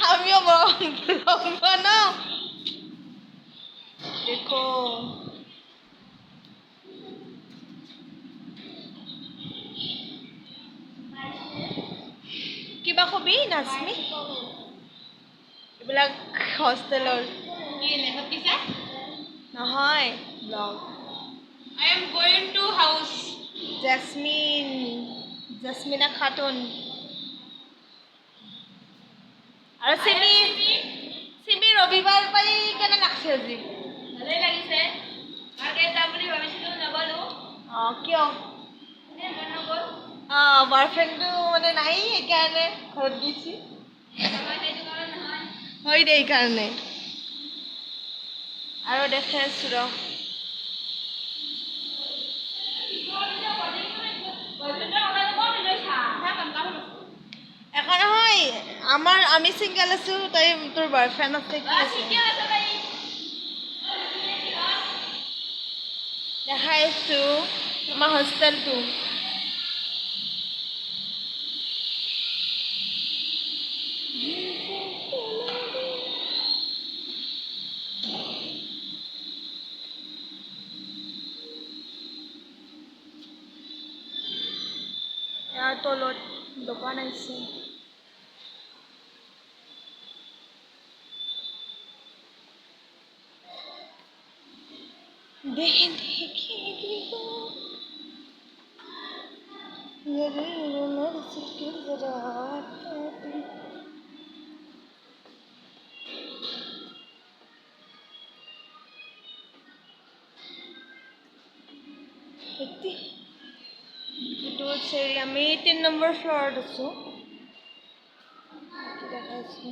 আমিও ব্লগ বানাও দেখো কিবা কবি নাজমি এইবিলাক হোষ্টেলৰ নহয় blog I am going to house. Jesmina Khatun আৰু চিমি ৰবিবাৰ পাই কেনে লাগছে আজি ভালেই লাগিছে মাৰ্কেট যাম বুলি ভাবিছিলো নগলো কিয় মন নগল বয়ফ্ৰেণ্ডটো মানে নাই সেইকাৰণে ঘৰত গৈছি নহয় সেইটো কাৰণ নহয় হয় দে এইকাৰণে আৰু দেখাই আছো ৰ একো নহয় আমি চিংগল আছো তই তোৰ বয়ফ্ৰেণ্ড আছে কি আছে দেখাই আছো আমাৰ হোষ্টেলটো ইয়াৰ তলত দোকান আছে দেখে দিব আমি 3 নম্বৰ ফ্ল'ৰত আছো দেখাইছো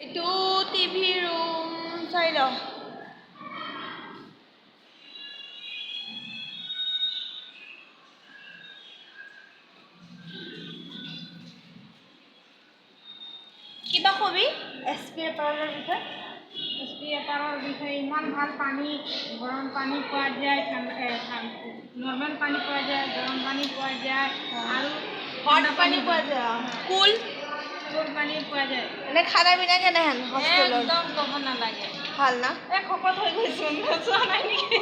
এইটো টিভি ৰুম চাই ল কিবা কবি এছপি পাৰ্লাৰ ভিতৰত এটাৰৰ বিষয়ে ইমান ভাল পানী গৰম পানী পোৱা যায় নৰ্মেল পানী পোৱা যায় গৰম পানী পোৱা যায় আৰু হট পানী পোৱা যায় কুল পানী পোৱা যায় মানে খানা পিনা কেনেহেন হোষ্টেলত একদম ক'ব নালাগে ভাল না শকত হৈ গৈছোঁ চোৱা নাই নেকি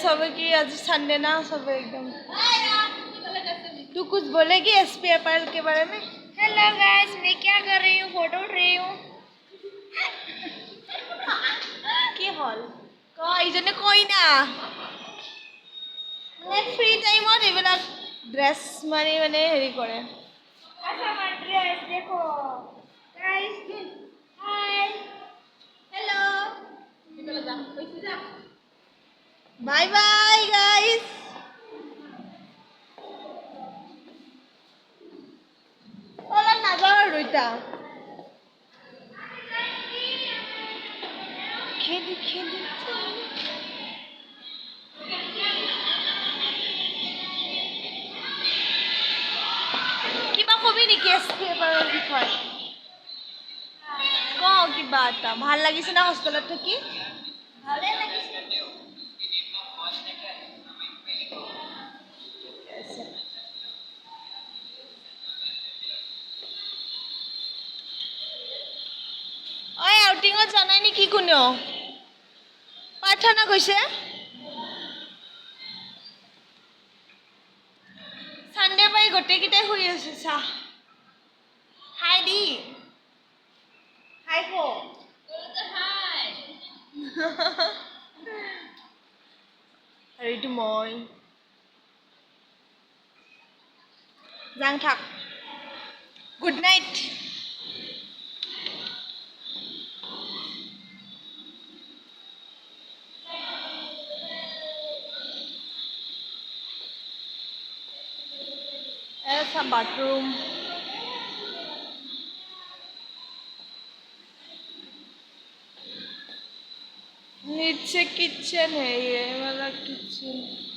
सबे की आज संडे ना सब एकदम तू कुछ बोलेगी एसपी अपैरल के बारे में हेलो गाइस मैं क्या कर रही हूँ फोटो उठ रही हूँ কি হল ইজনে কই না মানে ফ্রি টাইমত এইবিলাক ড্রেস মানে হেৰি কৰে अच्छा मैं ड्रेस देखो guys hi hello bye bye guys ওলা নাযাওঁ আৰু এতিয়া খেদি কিবা কবি নেকি এছপি এবাৰৰ বিষয়ে ক কিবা এটা ভাল লাগিছে না হোষ্টেলত থাকি ভালে লাগিছে ঐ আউটিঙত জানাই নেকি কোনেও প্ৰাৰ্থনা কৈছে সানডে পাই গোটেইকেইটাই শুই আছে চা হাই দি হাই কো হাই আৰু এইটো মই যাং থাক গুড নাইট ऐसा बाथरूम नीचे किचन है ये वाला किचन